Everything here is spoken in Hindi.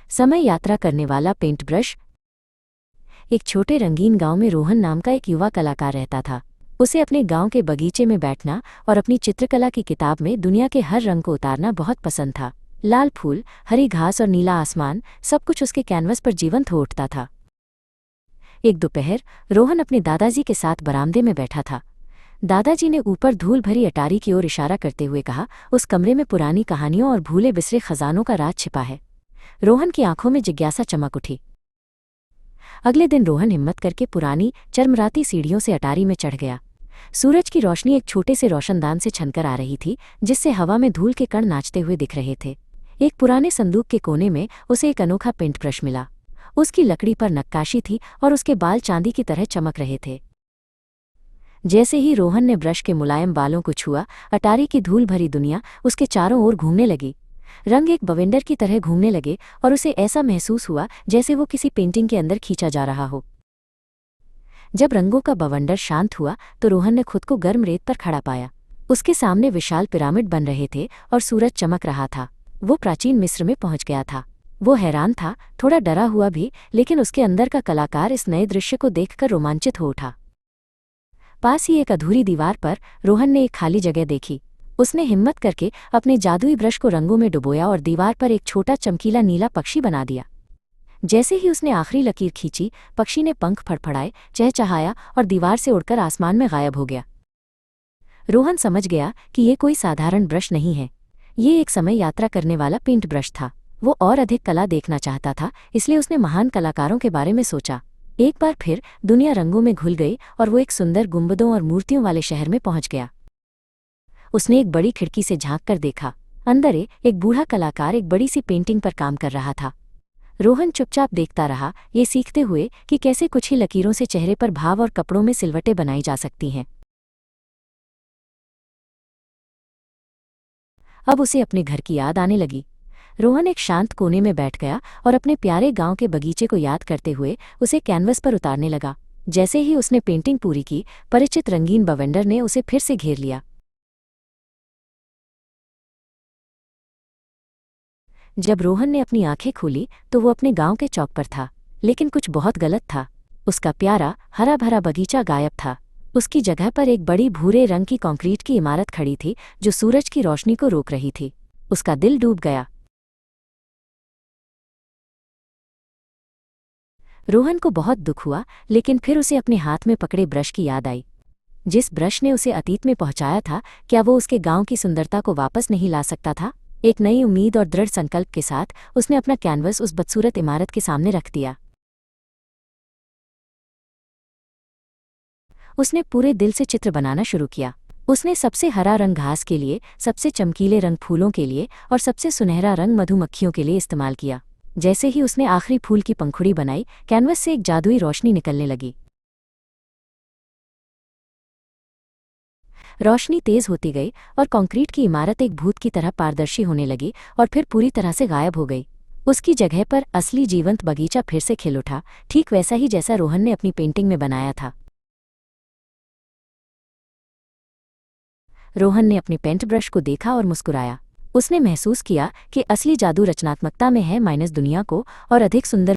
समय यात्रा करने वाला पेंट ब्रश। एक छोटे रंगीन गांव में रोहन नाम का एक युवा कलाकार रहता था। उसे अपने गांव के बगीचे में बैठना और अपनी चित्रकला की किताब में दुनिया के हर रंग को उतारना बहुत पसंद था। लाल फूल, हरी घास और नीला आसमान, सब कुछ उसके कैनवस पर जीवंत हो उठता था। एक दोपहर रोहन अपने दादाजी के साथ बरामदे में बैठा था। दादाजी ने ऊपर धूल भरी अटारी की ओर इशारा करते हुए कहा, उस कमरे में पुरानी कहानियों और भूले बिसरे खजानों का राज छिपा है। रोहन की आंखों में जिज्ञासा चमक उठी। अगले दिन रोहन हिम्मत करके पुरानी चरमराती सीढ़ियों से अटारी में चढ़ गया। सूरज की रोशनी एक छोटे से रोशनदान से छनकर आ रही थी, जिससे हवा में धूल के कण नाचते हुए दिख रहे थे। एक पुराने संदूक के कोने में उसे एक अनोखा पेंट ब्रश मिला। उसकी लकड़ी पर नक्काशी थी और उसके बाल चांदी की तरह चमक रहे थे। जैसे ही रोहन ने ब्रश के मुलायम बालों को छुआ, अटारी की धूल भरी दुनिया उसके चारों ओर घूमने लगी। रंग एक बवंडर की तरह घूमने लगे और उसे ऐसा महसूस हुआ जैसे वो किसी पेंटिंग के अंदर खींचा जा रहा हो। जब रंगों का बवंडर शांत हुआ तो रोहन ने खुद को गर्म रेत पर खड़ा पाया। उसके सामने विशाल पिरामिड बन रहे थे और सूरज चमक रहा था। वो प्राचीन मिस्र में पहुंच गया था। वो हैरान था, थोड़ा डरा हुआ भी, लेकिन उसके अंदर का कलाकार इस नए दृश्य को देखकर रोमांचित हो उठा। पास ही एक अधूरी दीवार पर रोहन ने एक खाली जगह देखी। उसने हिम्मत करके अपने जादुई ब्रश को रंगों में डुबोया और दीवार पर एक छोटा चमकीला नीला पक्षी बना दिया। जैसे ही उसने आखिरी लकीर खींची, पक्षी ने पंख फड़फड़ाए, चहचहाया और दीवार से उड़कर आसमान में गायब हो गया। रोहन समझ गया कि ये कोई साधारण ब्रश नहीं है। ये एक समय यात्रा करने वाला पेंट ब्रश था। वो और अधिक कला देखना चाहता था, इसलिए उसने महान कलाकारों के बारे में सोचा। एक बार फिर दुनिया रंगों में घुल गई और वो एक सुंदर गुंबदों और मूर्तियों वाले शहर में पहुंच गया। उसने एक बड़ी खिड़की से झांक कर देखा। अंदर एक बूढ़ा कलाकार एक बड़ी सी पेंटिंग पर काम कर रहा था। रोहन चुपचाप देखता रहा, ये सीखते हुए कि कैसे कुछ ही लकीरों से चेहरे पर भाव और कपड़ों में सिलवटें बनाई जा सकती हैं। अब उसे अपने घर की याद आने लगी। रोहन एक शांत कोने में बैठ गया और अपने प्यारे गांव के बगीचे को याद करते हुए उसे कैनवस पर उतारने लगा। जैसे ही उसने पेंटिंग पूरी की, परिचित रंगीन बवंडर ने उसे फिर से घेर लिया। जब रोहन ने अपनी आंखें खोली तो वो अपने गांव के चौक पर था, लेकिन कुछ बहुत गलत था। उसका प्यारा हरा भरा बगीचा गायब था। उसकी जगह पर एक बड़ी भूरे रंग की कंक्रीट की इमारत खड़ी थी, जो सूरज की रोशनी को रोक रही थी। उसका दिल डूब गया। रोहन को बहुत दुख हुआ, लेकिन फिर उसे अपने हाथ में पकड़े ब्रश की याद आई। जिस ब्रश ने उसे अतीत में पहुंचाया था, क्या वो उसके गांव की सुंदरता को वापस नहीं ला सकता था? एक नई उम्मीद और दृढ़ संकल्प के साथ उसने अपना कैनवस उस बदसूरत इमारत के सामने रख दिया। उसने पूरे दिल से चित्र बनाना शुरू किया। उसने सबसे हरा रंग घास के लिए, सबसे चमकीले रंग फूलों के लिए और सबसे सुनहरा रंग मधुमक्खियों के लिए इस्तेमाल किया। जैसे ही उसने आखिरी फूल की पंखुड़ी बनाई, कैनवस से एक जादुई रोशनी निकलने लगी। रोशनी तेज होती गई और कंक्रीट की इमारत एक भूत की तरह पारदर्शी होने लगी और फिर पूरी तरह से गायब हो गई। उसकी जगह पर असली जीवंत बगीचा फिर से खिल उठा, ठीक वैसा ही जैसा रोहन ने अपनी पेंटिंग में बनाया था। रोहन ने अपने पेंट ब्रश को देखा और मुस्कुराया। उसने महसूस किया कि असली जादू रचनात्मकता में है, माइनस दुनिया को और अधिक सुंदर